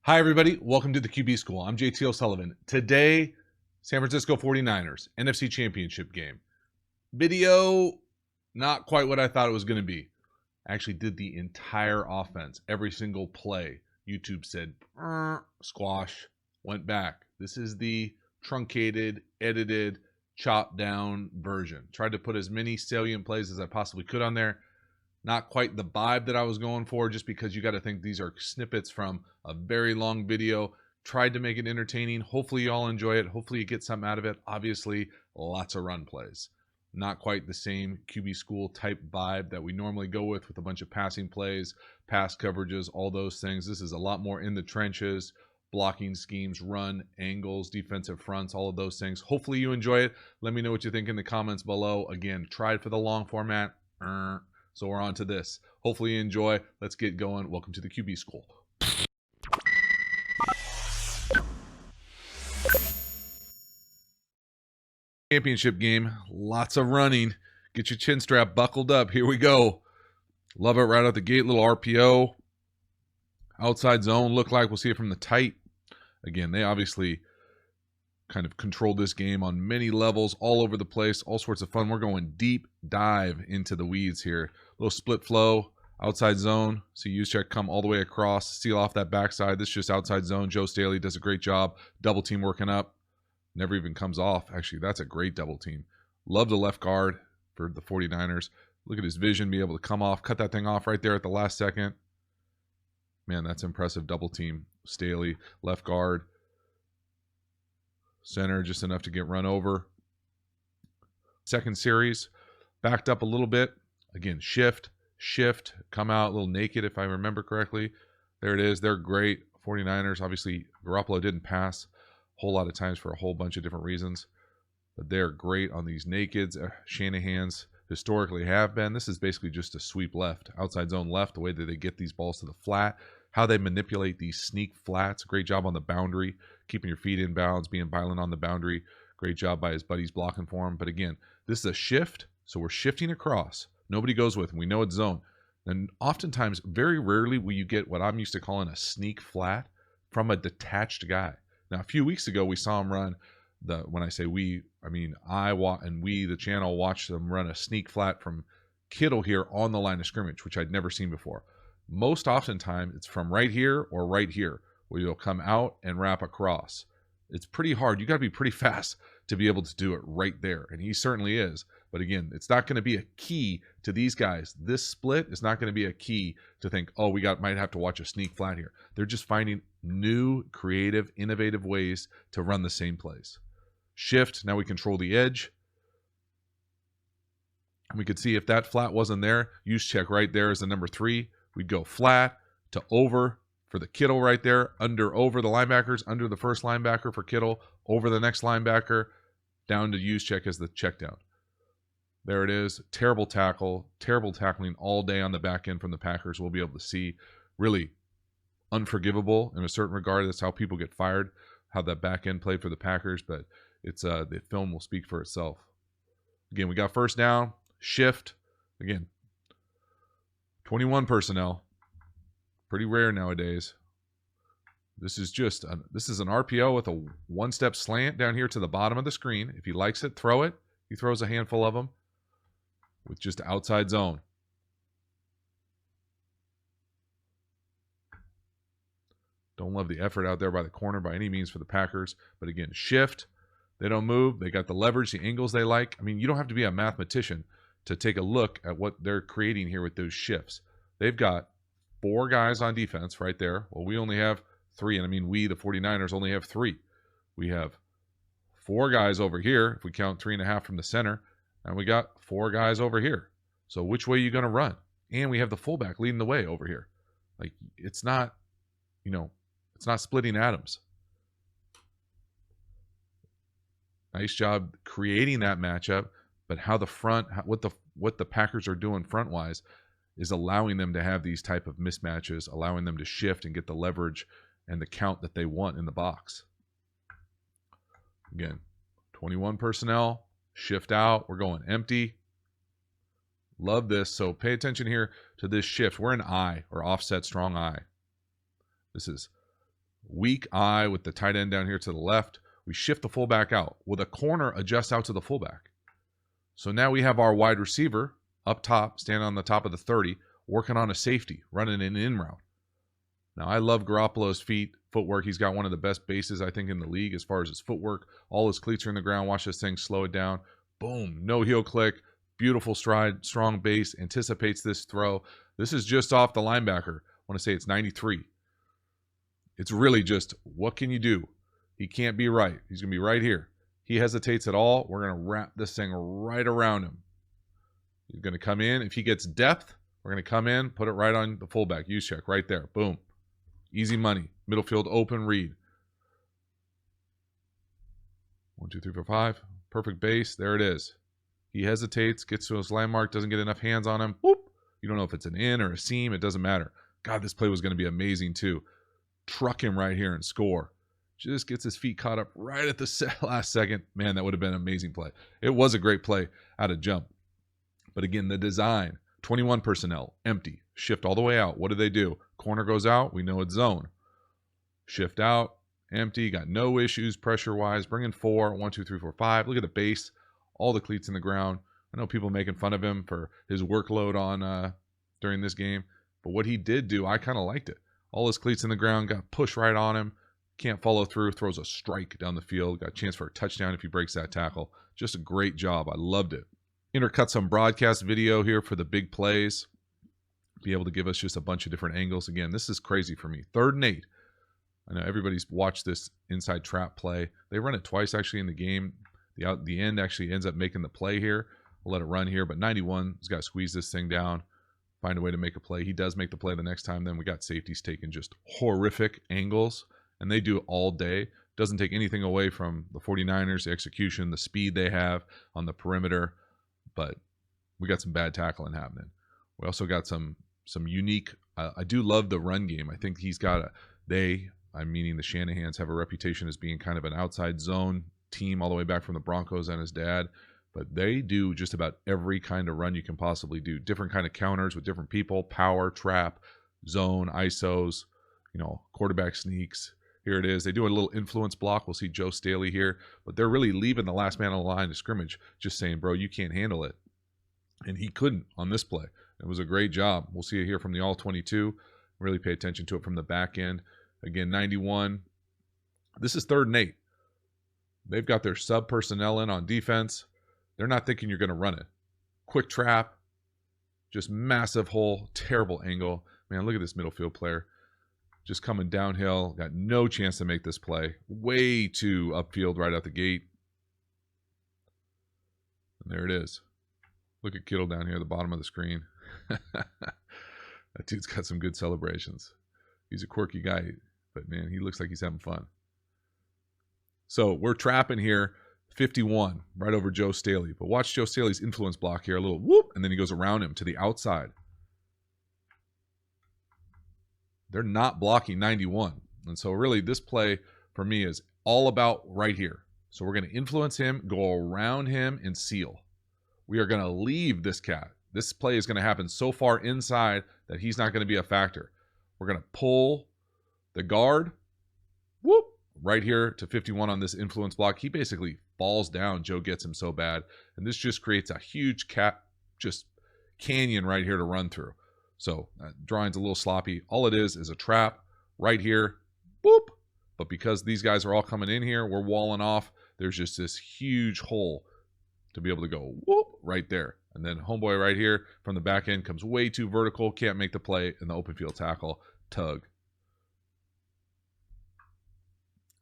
Hi, everybody. Welcome to the QB School. I'm JT O'Sullivan. Today, San Francisco 49ers, NFC Championship game. Video, not quite what I thought it was going to be. I actually did the entire offense, every single play. YouTube said, squash, went back. This is the truncated, edited, chopped down version. Tried to put as many salient plays as I possibly could on there. Not quite the vibe that I was going for, just because you got to think these are snippets from a very long video. Tried to make it entertaining. Hopefully you all enjoy it. Hopefully you get something out of it. Obviously, lots of run plays. Not quite the same QB school type vibe that we normally go with a bunch of passing plays, pass coverages, all those things. This is a lot more in the trenches, blocking schemes, run, angles, defensive fronts, all of those things. Hopefully you enjoy it. Let me know what you think in the comments below. Again, tried for the long format. So we're on to this. Hopefully you enjoy. Let's get going. Welcome to the QB School. Championship game. Lots of running. Get your chin strap buckled up. Here we go. Love it right out the gate. Little RPO. Outside zone. Look like we'll see it from the tight. Again, they obviously kind of controlled this game on many levels, all over the place, all sorts of fun. We're going deep dive into the weeds here. Little split flow, outside zone. See Juszczyk come all the way across, seal off that backside. This is just outside zone. Joe Staley does a great job. Double team working up. Never even comes off. Actually, that's a great double team. Love the left guard for the 49ers. Look at his vision, be able to come off, cut that thing off right there at the last second. Man, that's impressive. Double team. Staley, left guard. Center, just enough to get run over. Second series, backed up a little bit. Again, shift, come out a little naked if I remember correctly. There it is. They're great. 49ers, obviously, Garoppolo didn't pass a whole lot of times for a whole bunch of different reasons. But they're great on these nakeds. Shanahan's historically have been. This is basically just a sweep left, outside zone left, the way that they get these balls to the flat. How they manipulate these sneak flats. Great job on the boundary, keeping your feet in bounds, being violent on the boundary. Great job by his buddies blocking for him. But again, this is a shift, so we're shifting across. Nobody goes with him. We know it's zone. And oftentimes, very rarely will you get what I'm used to calling a sneak flat from a detached guy. Now, a few weeks ago, we saw him run when I say we, I mean the channel, watched them run a sneak flat from Kittle here on the line of scrimmage, which I'd never seen before. Most oftentimes, it's from right here or right here, where you'll come out and wrap across. It's pretty hard. You got to be pretty fast to be able to do it right there, and he certainly is. But again, it's not going to be a key to these guys. This split is not going to be a key to think, oh, might have to watch a sneak flat here. They're just finding new, creative, innovative ways to run the same plays. Shift, now we control the edge. And we could see if that flat wasn't there, Juszczyk right there is the number 3. We'd go flat to over for the Kittle right there, over the linebackers, under the first linebacker for Kittle, over the next linebacker, down to Juszczyk as the check down. There it is. Terrible tackling all day on the back end from the Packers. We'll be able to see really unforgivable in a certain regard. That's how people get fired, how that back end played for the Packers, but it's the film will speak for itself. Again, we got first down, shift. Again, 21 personnel. Pretty rare nowadays. This is an RPO with a one-step slant down here to the bottom of the screen. If he likes it, throw it. He throws a handful of them with just outside zone. Don't love the effort out there by the corner by any means for the Packers. But again, shift. They don't move. They got the leverage, the angles they like. I mean, you don't have to be a mathematician to take a look at what they're creating here with those shifts. They've got 4 guys on defense right there. Well, we only have 3, and I mean we, the 49ers, only have 3. We have 4 guys over here, if we count 3.5 from the center, and we got 4 guys over here. So which way are you going to run? And we have the fullback leading the way over here. Like, it's not, it's not splitting atoms. Nice job creating that matchup, but how the front, what the Packers are doing front-wise is allowing them to have these type of mismatches, allowing them to shift and get the leverage and the count that they want in the box. Again, 21 personnel, shift out. We're going empty. Love this. So pay attention here to this shift. We're an I, or offset strong I. This is Weak eye with the tight end down here to the left. We shift the fullback out. Well, the corner adjusts out to the fullback. So now we have our wide receiver up top, standing on the top of the 30, working on a safety, running an in route. Now, I love Garoppolo's footwork. He's got one of the best bases, I think, in the league as far as his footwork. All his cleats are in the ground. Watch this thing slow it down. Boom. No heel click. Beautiful stride. Strong base. Anticipates this throw. This is just off the linebacker. I want to say it's 93. It's really just, what can you do? He can't be right. He's going to be right here. He hesitates at all. We're going to wrap this thing right around him. He's going to come in. If he gets depth, we're going to come in, put it right on the fullback. Use check right there. Boom. Easy money. Middle field open read. 1, 2, 3, 4, 5. Perfect base. There it is. He hesitates, gets to his landmark, doesn't get enough hands on him. Whoop. You don't know if it's an in or a seam. It doesn't matter. God, this play was going to be amazing too. Truck him right here and score. Just gets his feet caught up right at the last second. Man, that would have been an amazing play. It was a great play out of jump. But again, the design, 21 personnel, empty. Shift all the way out. What do they do? Corner goes out. We know it's zone. Shift out, empty. Got no issues pressure-wise. Bring in 4. 1, 2, 3, 4, 5. Look at the base. All the cleats in the ground. I know people making fun of him for his workload on during this game. But what he did do, I kind of liked it. All his cleats in the ground. Got pushed right on him. Can't follow through. Throws a strike down the field. Got a chance for a touchdown if he breaks that tackle. Just a great job. I loved it. Intercut some broadcast video here for the big plays. Be able to give us just a bunch of different angles. Again, this is crazy for me. 3rd and 8. I know everybody's watched this inside trap play. They run it twice actually in the game. The end actually ends up making the play here. We'll let it run here, but 91's got to squeeze this thing down, find a way to make a play. He does make the play the next time. Then we got safeties taking just horrific angles, and they do it all day. Doesn't take anything away from the 49ers, the execution, the speed they have on the perimeter, but we got some bad tackling happening. We also got some unique. I do love the run game. I think he's got I'm meaning the Shanahans have a reputation as being kind of an outside zone team all the way back from the Broncos and his dad. But they do just about every kind of run you can possibly do. Different kind of counters with different people, power, trap, zone, ISOs, quarterback sneaks. Here it is. They do a little influence block. We'll see Joe Staley here. But they're really leaving the last man on the line to scrimmage, just saying, bro, you can't handle it. And he couldn't on this play. It was a great job. We'll see it here from the all-22. Really pay attention to it from the back end. Again, 91. This is 3rd and 8. They've got their sub personnel in on defense. They're not thinking you're going to run it. Quick trap. Just massive hole. Terrible angle. Man, look at this middle field player. Just coming downhill. Got no chance to make this play. Way too upfield right out the gate. And there it is. Look at Kittle down here at the bottom of the screen. That dude's got some good celebrations. He's a quirky guy, but man, he looks like he's having fun. So we're trapping here, 51, right over Joe Staley. But watch Joe Staley's influence block here, a little whoop, and then he goes around him to the outside. They're not blocking 91. And so really this play for me is all about right here. So we're going to influence him, go around him, and seal. We are going to leave this cat. This play is going to happen so far inside that he's not going to be a factor. We're going to pull the guard, whoop, right here to 51 on this influence block. He basically falls down. Joe gets him so bad. And this just creates a huge just canyon right here to run through. So drawing's a little sloppy. All it is a trap right here, whoop. But because these guys are all coming in here, we're walling off. There's just this huge hole to be able to go whoop right there. And then homeboy right here from the back end comes way too vertical, can't make the play, and the open field tackle, tug.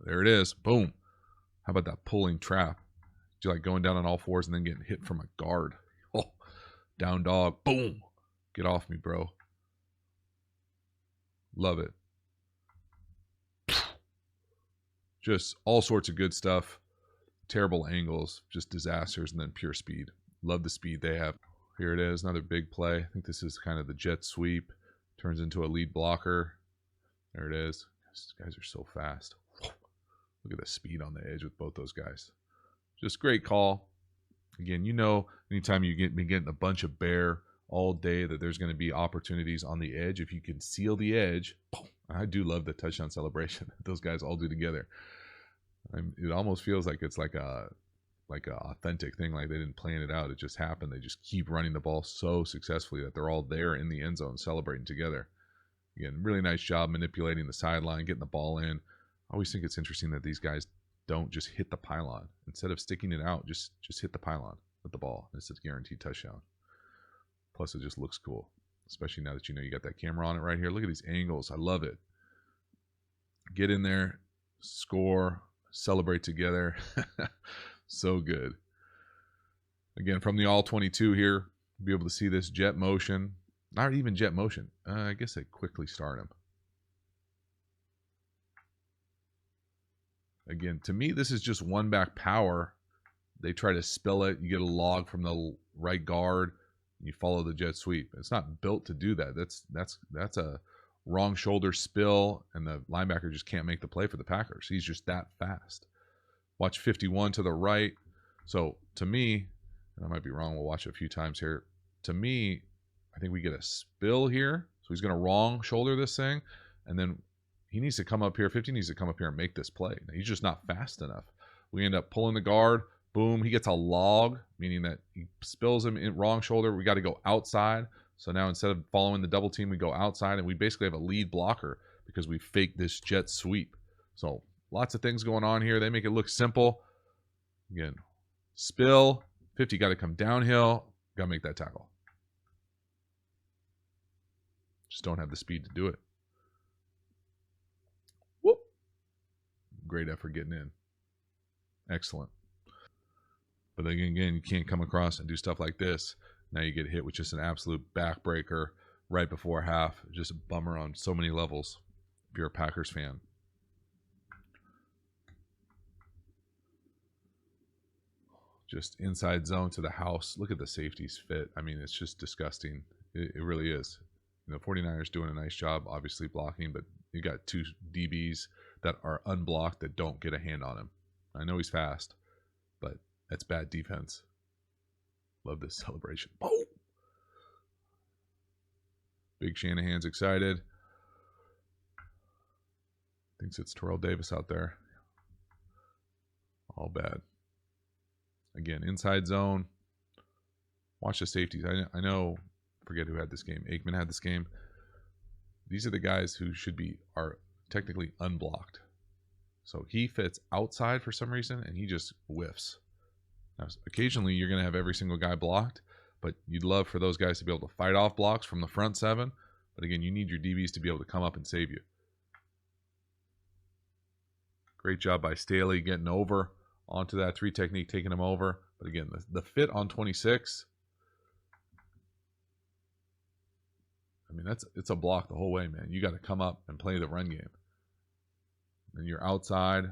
There it is. Boom. How about that pulling trap? Do you like going down on all fours and then getting hit from a guard? Oh, down dog. Boom. Get off me, bro. Love it. Just all sorts of good stuff. Terrible angles, just disasters, and then pure speed. Love the speed they have. Here it is, another big play. I think this is kind of the jet sweep. Turns into a lead blocker. There it is. These guys are so fast. Look at the speed on the edge with both those guys. Just great call. Again, anytime you be getting a bunch of bear all day that there's going to be opportunities on the edge. If you can seal the edge, boom. I do love the touchdown celebration that those guys all do together. It almost feels like it's like a authentic thing, like they didn't plan it out. It just happened. They just keep running the ball so successfully that they're all there in the end zone celebrating together. Again, really nice job manipulating the sideline, getting the ball in. I always think it's interesting that these guys don't just hit the pylon. Instead of sticking it out, just hit the pylon with the ball. It's a guaranteed touchdown. Plus, it just looks cool, especially now that you know you got that camera on it right here. Look at these angles. I love it. Get in there, score, celebrate together. So good. Again, from the all 22 here, be able to see this jet motion. Not even jet motion. I guess they quickly start him. Again, to me, this is just one back power. They try to spill it. You get a log from the right guard. You follow the jet sweep. It's not built to do that. That's a wrong shoulder spill, and the linebacker just can't make the play for the Packers. He's just that fast. Watch 51 to the right. So to me, and I might be wrong, we'll watch it a few times here. To me, I think we get a spill here. So he's going to wrong shoulder this thing, and then he needs to come up here. 50 needs to come up here and make this play. Now, he's just not fast enough. We end up pulling the guard. Boom, he gets a log, meaning that he spills him in wrong shoulder. We got to go outside. So now instead of following the double team, we go outside, and we basically have a lead blocker because we faked this jet sweep. So lots of things going on here. They make it look simple. Again, spill. 50 got to come downhill. Got to make that tackle. Just don't have the speed to do it. Whoop. Great effort getting in. Excellent. But then again, you can't come across and do stuff like this. Now you get hit with just an absolute backbreaker right before half. Just a bummer on so many levels if you're a Packers fan. Just inside zone to the house. Look at the safeties fit. I mean, it's just disgusting. It really is. You know, 49ers doing a nice job, obviously blocking, but you got two DBs that are unblocked that don't get a hand on him. I know he's fast, but that's bad defense. Love this celebration. Boom! Big Shanahan's excited. Thinks it's Terrell Davis out there. All bad. Again, inside zone. Watch the safeties. I know, forget who had this game. Aikman had this game. These are the guys who are technically unblocked. So he fits outside for some reason, and he just whiffs. Now, occasionally, you're going to have every single guy blocked, but you'd love for those guys to be able to fight off blocks from the front seven. But again, you need your DBs to be able to come up and save you. Great job by Staley getting over onto that three technique, taking him over. But again, the fit on 26, I mean, it's a block the whole way, man. You got to come up and play the run game. And you're outside.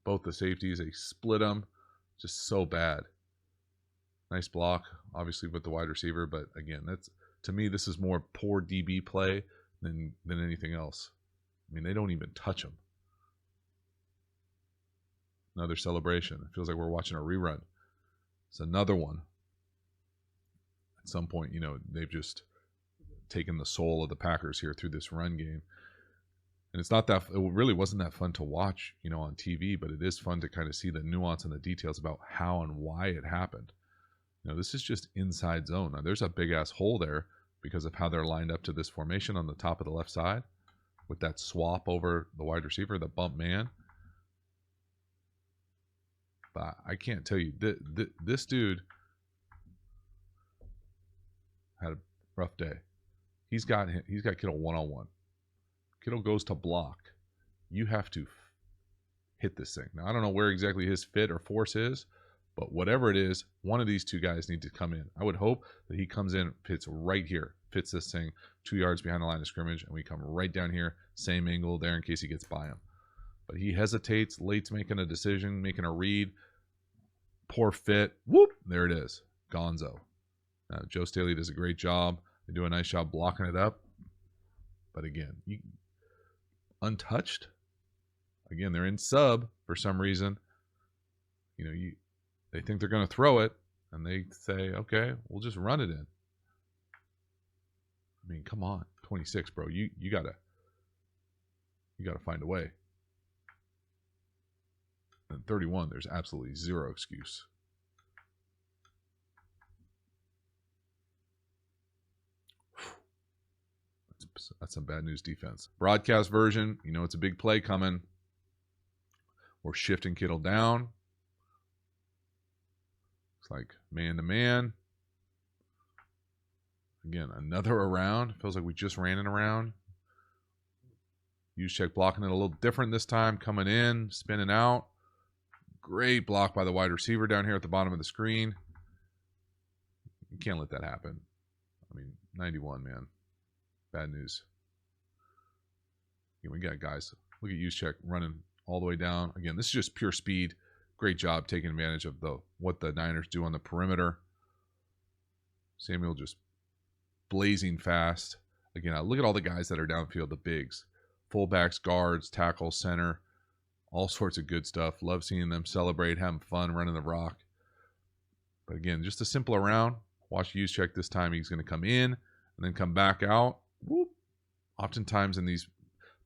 Both the safeties, they split them. Just so bad. Nice block, obviously, with the wide receiver. But again, to me, this is more poor DB play than anything else. I mean, they don't even touch him. Another celebration. It feels like we're watching a rerun. It's another one. At some point, you know, they've just taken the soul of the Packers here through this run game. And it really wasn't that fun to watch, you know, on TV, but it is fun to kind of see the nuance and the details about how and why it happened. You know, this is just inside zone. Now, there's a big-ass hole there because of how they're lined up to this formation on the top of the left side with that swap over the wide receiver, the bump man. But I can't tell you, this dude had a rough day. He's got Kittle one-on-one. Kittle goes to block. You have to hit this thing. Now, I don't know where exactly his fit or force is, but whatever it is, one of these two guys need to come in. I would hope that he comes in, fits right here, fits this thing 2 yards behind the line of scrimmage, and we come right down here, same angle there in case he gets by him. But he hesitates, late's making a decision, making a read. Poor fit. Whoop! There it is. Gonzo. Now, Joe Staley does a great job. They do a nice job blocking it up. But again, untouched. Again, they're in sub for some reason. You know, they think they're going to throw it, and they say, okay, we'll just run it in. I mean, come on. 26, bro. You gotta find a way. And 31, there's absolutely zero excuse. That's some bad news defense. Broadcast version, you know it's a big play coming. We're shifting Kittle down. It's like man to man. Again, another around. Feels like we just ran it around. Juszczyk blocking it a little different this time. Coming in, spinning out. Great block by the wide receiver down here at the bottom of the screen. You can't let that happen. I mean, 91, man. Bad news. We got guys. Look at Juszczyk running all the way down. Again, this is just pure speed. Great job taking advantage of what the Niners do on the perimeter. Samuel just blazing fast. Again, look at all the guys that are downfield, the bigs. Fullbacks, guards, tackles, center. All sorts of good stuff. Love seeing them celebrate, having fun, running the rock. But again, just a simple around. Watch Juszczyk this time. He's going to come in and then come back out. Whoop. Oftentimes in these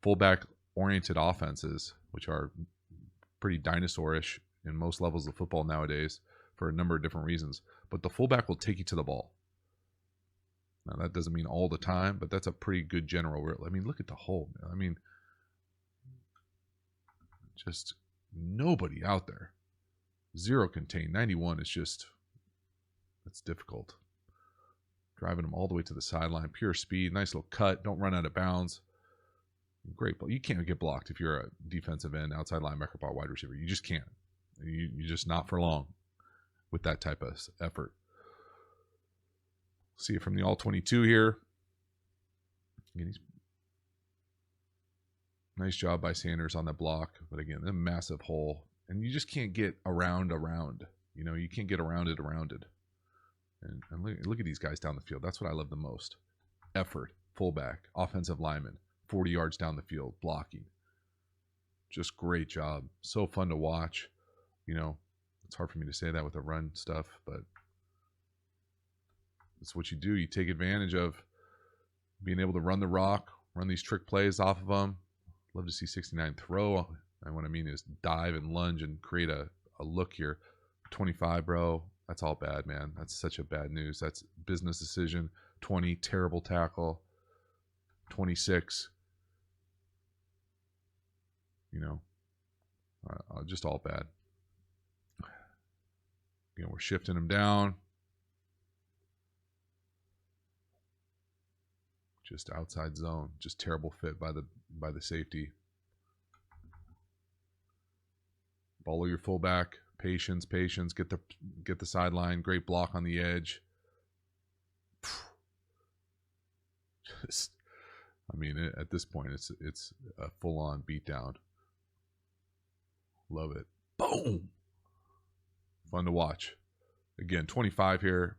fullback-oriented offenses, which are pretty dinosaurish in most levels of football nowadays for a number of different reasons, but the fullback will take you to the ball. Now, that doesn't mean all the time, but that's a pretty good general rule. I mean, look at the hole. I mean, just nobody out there. Zero contained. 91 is just, that's difficult. Driving them all the way to the sideline. Pure speed. Nice little cut. Don't run out of bounds. Great ball. You can't get blocked if you're a defensive end, outside linebacker, or wide receiver. You just can't. You're just not for long with that type of effort. See it from the all-22 here. Nice job by Sanders on the block. But again, a massive hole. And you just can't get around. You know, you can't get around it. And look at these guys down the field. That's what I love the most. Effort, fullback, offensive lineman, 40 yards down the field, blocking. Just great job. So fun to watch. You know, it's hard for me to say that with the run stuff, but it's what you do. You take advantage of being able to run the rock, run these trick plays off of them. Love to see 69 throw. And what I mean is dive and lunge and create a look here. 25, bro. That's all bad, man. That's such a bad news. That's business decision. 20, terrible tackle. 26. You know, just all bad. Again, we're shifting him down. Just outside zone. Just terrible fit by the safety. Follow your fullback. Patience. Get the sideline. Great block on the edge. Just, I mean, at this point, it's a full-on beatdown. Love it. Boom. Fun to watch. Again, 25 here.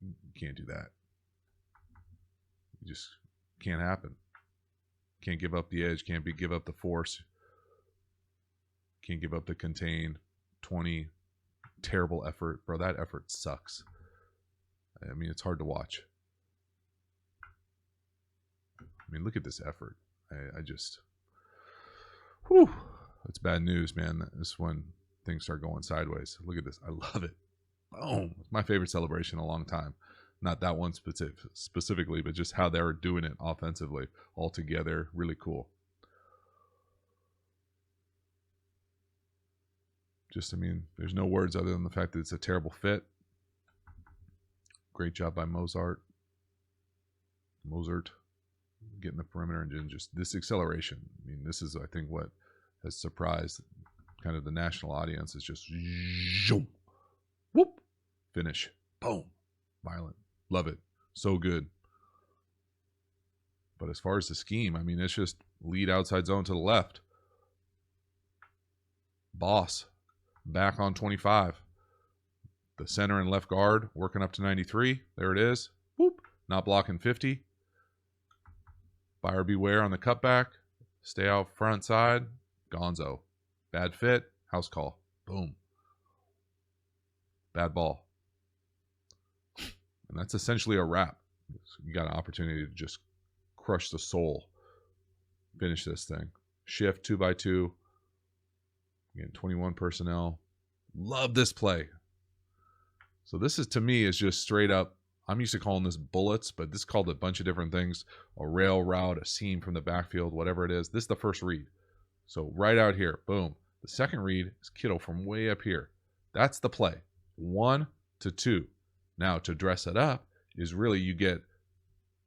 You can't do that. You just can't happen. Can't give up the edge. Can't give up the force. Can't give up the contain. 20. Terrible effort. Bro, that effort sucks. I mean, it's hard to watch. I mean, look at this effort. I just... Whew. It's bad news, man. This is when things start going sideways. Look at this. I love it. Boom. It's my favorite celebration in a long time. Not that one specifically, but just how they're doing it offensively all together. Really cool. Just, I mean, there's no words other than the fact that it's a terrible fit. Great job by Mozart. Getting the perimeter and just this acceleration. I mean, this is, I think, what has surprised kind of the national audience. Is just zoom, whoop, finish, boom, violent. Love it. So good. But as far as the scheme, I mean, it's just lead outside zone to the left. Boss back on 25. The center and left guard working up to 93. There it is. Whoop. Not blocking 50. Buyer beware on the cutback. Stay out front side. Gonzo. Bad fit. House call. Boom. Bad ball. And that's essentially a wrap. You got an opportunity to just crush the soul. Finish this thing. Shift 2x2. Again, 21 personnel. Love this play. So this is, to me, is just straight up. I'm used to calling this bullets, but this is called a bunch of different things. A rail route, a seam from the backfield, whatever it is. This is the first read. So right out here, boom. The second read is Kittle from way up here. That's the play. 1 to 2. Now to dress it up is really you get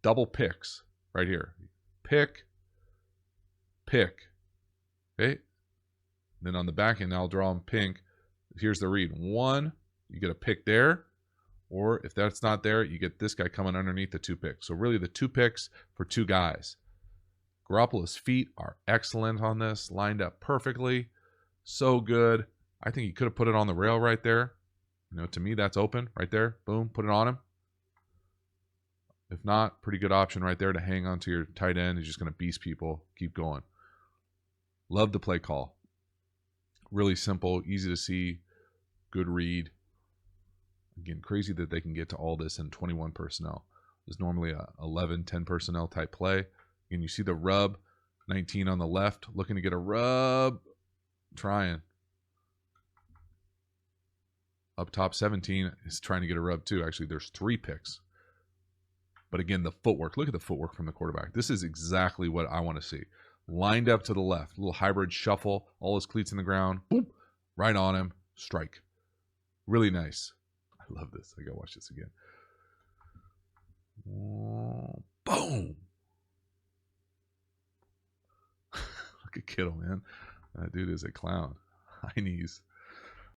double picks right here. Pick, pick. Okay? Then on the back end, I'll draw them pink. Here's the read. 1, you get a pick there. Or if that's not there, you get this guy coming underneath the 2 picks. So really the 2 picks for 2 guys. Garoppolo's feet are excellent on this. Lined up perfectly. So good. I think he could have put it on the rail right there. You know, to me, that's open right there. Boom, put it on him. If not, pretty good option right there to hang on to your tight end. He's just going to beast people. Keep going. Love the play call. Really simple, easy to see, good read. Again, crazy that they can get to all this in 21 personnel. There's normally a 11, 10 personnel type play. And you see the rub, 19 on the left, looking to get a rub, trying. Up top, 17 is trying to get a rub too. Actually, there's 3 picks. But again, the footwork. Look at the footwork from the quarterback. This is exactly what I want to see. Lined up to the left. Little hybrid shuffle. All his cleats in the ground. Boom. Right on him. Strike. Really nice. I love this. I got to watch this again. Boom. Look at Kittle, man. That dude is a clown. High knees.